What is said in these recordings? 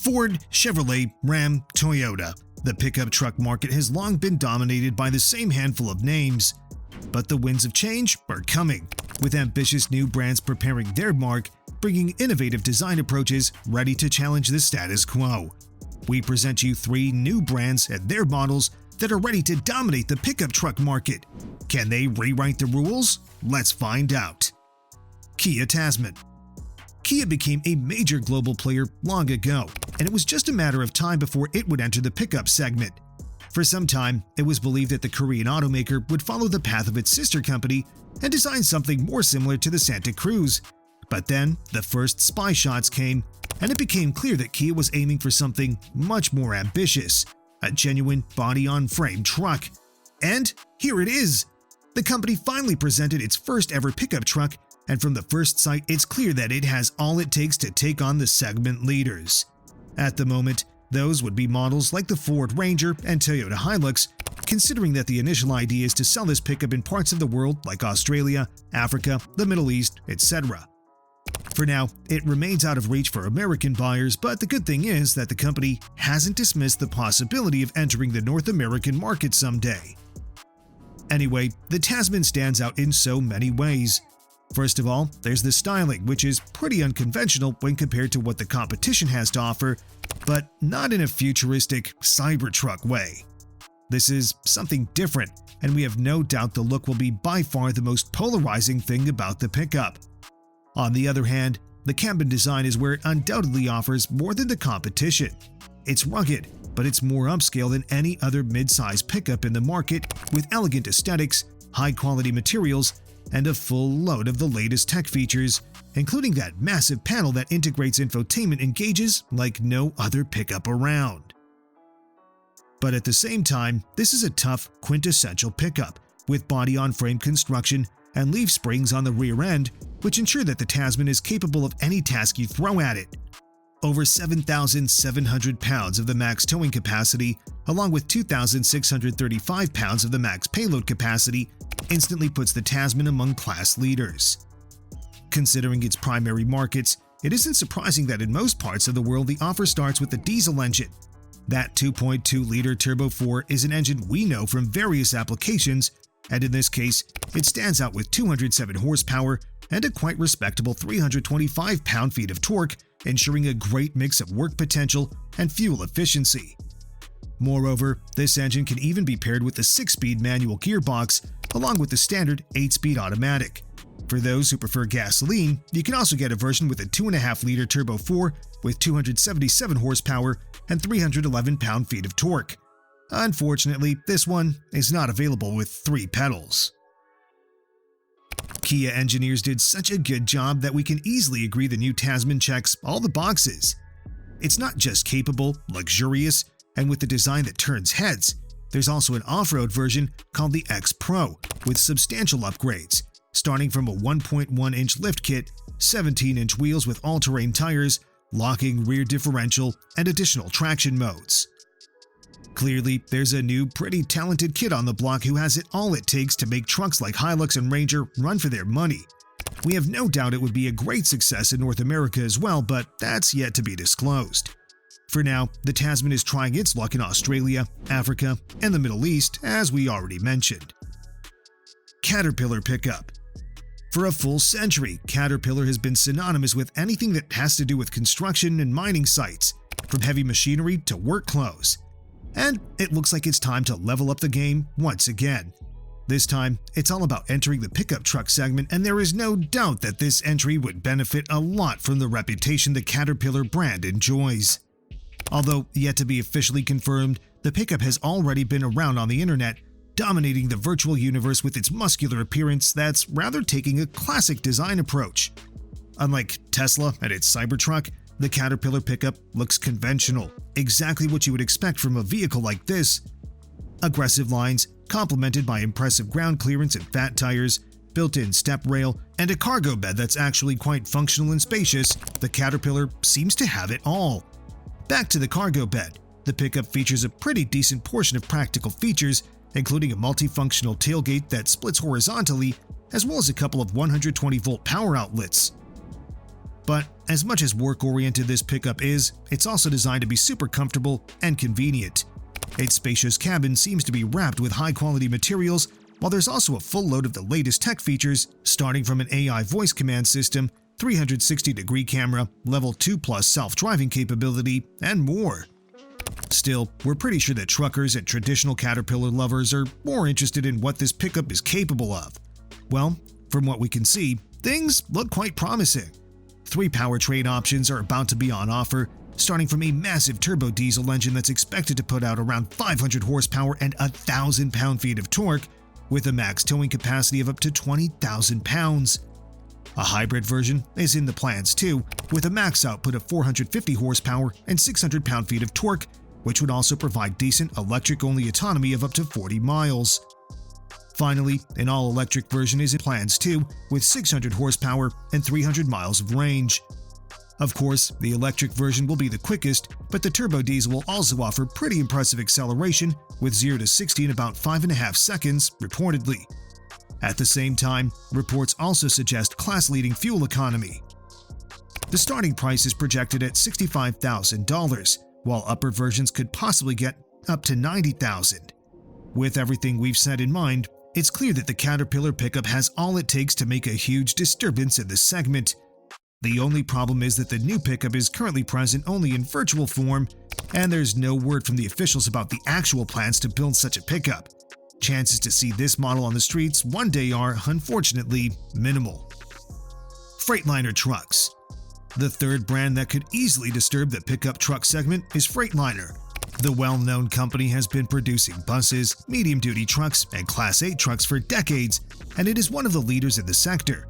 Ford, Chevrolet, Ram, Toyota. The pickup truck market has long been dominated by the same handful of names. But the winds of change are coming, with ambitious new brands preparing their mark, bringing innovative design approaches ready to challenge the status quo. We present you 3 new brands and their models that are ready to dominate the pickup truck market. Can they rewrite the rules? Let's find out. Kia Tasman. Kia became a major global player long ago, and it was just a matter of time before it would enter the pickup segment. For some time, it was believed that the Korean automaker would follow the path of its sister company and design something more similar to the Santa Cruz. But then, the first spy shots came, and it became clear that Kia was aiming for something much more ambitious, a genuine body-on-frame truck. And here it is! The company finally presented its first ever pickup truck, and from the first sight, it's clear that it has all it takes to take on the segment leaders. At the moment, those would be models like the Ford Ranger and Toyota Hilux, considering that the initial idea is to sell this pickup in parts of the world like Australia, Africa, the Middle East, etc. For now, it remains out of reach for American buyers, but the good thing is that the company hasn't dismissed the possibility of entering the North American market someday. Anyway, the Tasman stands out in so many ways. First of all, there's the styling, which is pretty unconventional when compared to what the competition has to offer, but not in a futuristic Cybertruck way. This is something different, and we have no doubt the look will be by far the most polarizing thing about the pickup. On the other hand, the cabin design is where it undoubtedly offers more than the competition. It's rugged, but it's more upscale than any other mid-size pickup in the market, with elegant aesthetics, high-quality materials, and a full load of the latest tech features, including that massive panel that integrates infotainment and gauges like no other pickup around. But at the same time, this is a tough, quintessential pickup, with body-on-frame construction and leaf springs on the rear end, which ensure that the Tasman is capable of any task you throw at it. Over 7,700 pounds of the max towing capacity, along with 2,635 pounds of the max payload capacity, instantly puts the Tasman among class leaders. Considering its primary markets, it isn't surprising that in most parts of the world the offer starts with the diesel engine. That 2.2-liter Turbo 4 is an engine we know from various applications, and in this case, it stands out with 207 horsepower and a quite respectable 325 pound-feet of torque, ensuring a great mix of work potential and fuel efficiency. Moreover, this engine can even be paired with a 6-speed manual gearbox, along with the standard 8-speed automatic. For those who prefer gasoline, you can also get a version with a 2.5-liter Turbo 4 with 277 horsepower and 311 pound-feet of torque. Unfortunately, this one is not available with 3 pedals. Kia engineers did such a good job that we can easily agree the new Tasman checks all the boxes. It's not just capable, luxurious, and with the design that turns heads. There's also an off-road version called the X Pro with substantial upgrades, starting from a 1.1-inch lift kit, 17-inch wheels with all-terrain tires, locking rear differential, and additional traction modes. Clearly, there's a new, pretty talented kid on the block who has all it takes to make trucks like Hilux and Ranger run for their money. We have no doubt it would be a great success in North America as well, but that's yet to be disclosed. For now, the Tasman is trying its luck in Australia, Africa, and the Middle East, as we already mentioned. Caterpillar Pickup. For a full century, Caterpillar has been synonymous with anything that has to do with construction and mining sites, from heavy machinery to work clothes. And it looks like it's time to level up the game once again. This time, it's all about entering the pickup truck segment, and there is no doubt that this entry would benefit a lot from the reputation the Caterpillar brand enjoys. Although yet to be officially confirmed, the pickup has already been around on the internet, dominating the virtual universe with its muscular appearance that's rather taking a classic design approach. Unlike Tesla and its Cybertruck, the Caterpillar pickup looks conventional, exactly what you would expect from a vehicle like this. Aggressive lines, complemented by impressive ground clearance and fat tires, built-in step rail, and a cargo bed that's actually quite functional and spacious, the Caterpillar seems to have it all. Back to the cargo bed, the pickup features a pretty decent portion of practical features, including a multifunctional tailgate that splits horizontally, as well as a couple of 120-volt power outlets. But as much as work-oriented this pickup is, it's also designed to be super comfortable and convenient. Its spacious cabin seems to be wrapped with high-quality materials, while there's also a full load of the latest tech features, starting from an AI voice command system, 360-degree camera, level 2+ self-driving capability, and more. Still, we're pretty sure that truckers and traditional Caterpillar lovers are more interested in what this pickup is capable of. Well, from what we can see, things look quite promising. 3 powertrain options are about to be on offer, starting from a massive turbo diesel engine that's expected to put out around 500 horsepower and 1,000 pound-feet of torque, with a max towing capacity of up to 20,000 pounds. A hybrid version is in the plans too, with a max output of 450 horsepower and 600 pound-feet of torque, which would also provide decent electric-only autonomy of up to 40 miles. Finally, an all-electric version is in plans too, with 600 horsepower and 300 miles of range. Of course, the electric version will be the quickest, but the turbo diesel will also offer pretty impressive acceleration, with 0 to 60 in about 5.5 seconds, reportedly. At the same time, reports also suggest class-leading fuel economy. The starting price is projected at $65,000, while upper versions could possibly get up to $90,000. With everything we've said in mind, it's clear that the Caterpillar pickup has all it takes to make a huge disturbance in this segment. The only problem is that the new pickup is currently present only in virtual form, and there's no word from the officials about the actual plans to build such a pickup. Chances to see this model on the streets one day are, unfortunately, minimal. Freightliner Trucks. The third brand that could easily disturb the pickup truck segment is Freightliner. The well-known company has been producing buses, medium-duty trucks, and Class 8 trucks for decades, and it is one of the leaders in the sector.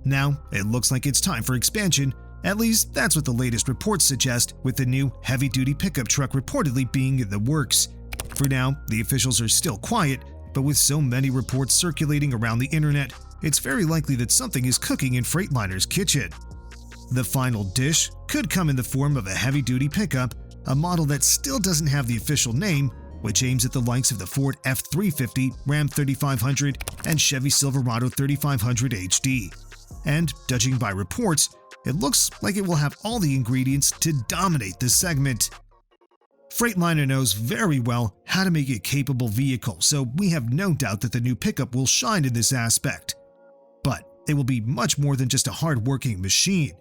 Now, it looks like it's time for expansion, at least that's what the latest reports suggest, with the new heavy-duty pickup truck reportedly being in the works. For now, the officials are still quiet, but with so many reports circulating around the internet, it's very likely that something is cooking in Freightliner's kitchen. The final dish could come in the form of a heavy-duty pickup, a model that still doesn't have the official name, which aims at the likes of the Ford F-350, Ram 3500, and Chevy Silverado 3500 HD. And, judging by reports, it looks like it will have all the ingredients to dominate this segment. Freightliner knows very well how to make a capable vehicle, so we have no doubt that the new pickup will shine in this aspect. But it will be much more than just a hard-working machine.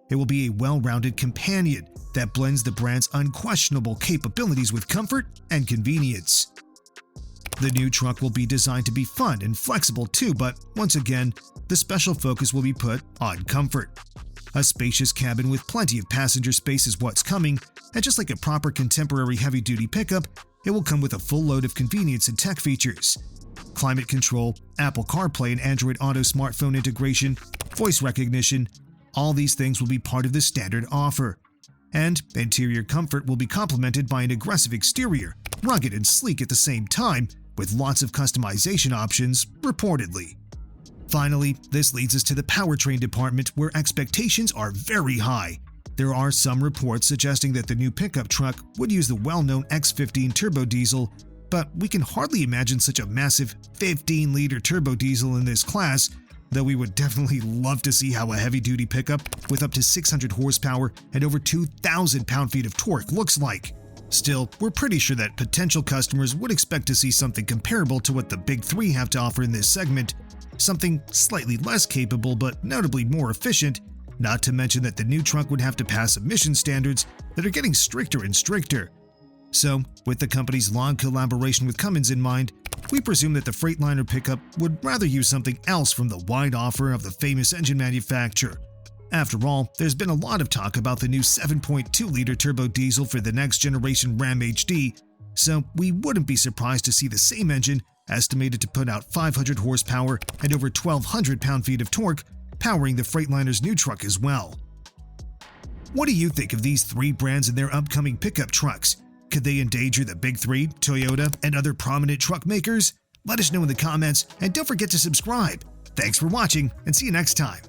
It will be a well-rounded companion that blends the brand's unquestionable capabilities with comfort and convenience. The new truck will be designed to be fun and flexible too, but once again, the special focus will be put on comfort. A spacious cabin with plenty of passenger space is what's coming, and just like a proper contemporary heavy-duty pickup, it will come with a full load of convenience and tech features. Climate control, Apple CarPlay and Android Auto smartphone integration, voice recognition, all these things will be part of the standard offer. And interior comfort will be complemented by an aggressive exterior, rugged and sleek at the same time, with lots of customization options, reportedly. Finally, this leads us to the powertrain department, where expectations are very high. There are some reports suggesting that the new pickup truck would use the well-known X15 turbo diesel, but we can hardly imagine such a massive 15-liter turbo diesel in this class, though we would definitely love to see how a heavy-duty pickup with up to 600 horsepower and over 2,000 pound-feet of torque looks like. Still, we're pretty sure that potential customers would expect to see something comparable to what the big three have to offer in this segment, something slightly less capable but notably more efficient, not to mention that the new truck would have to pass emission standards that are getting stricter and stricter. So, with the company's long collaboration with Cummins in mind, we presume that the Freightliner pickup would rather use something else from the wide offer of the famous engine manufacturer. After all, there's been a lot of talk about the new 7.2-liter turbo diesel for the next generation Ram HD, so we wouldn't be surprised to see the same engine, estimated to put out 500 horsepower and over 1,200 pound-feet of torque, powering the Freightliner's new truck as well. What do you think of these three brands and their upcoming pickup trucks? Could they endanger the big three, Toyota, and other prominent truck makers? Let us know in the comments, and don't forget to subscribe. Thanks for watching, and see you next time.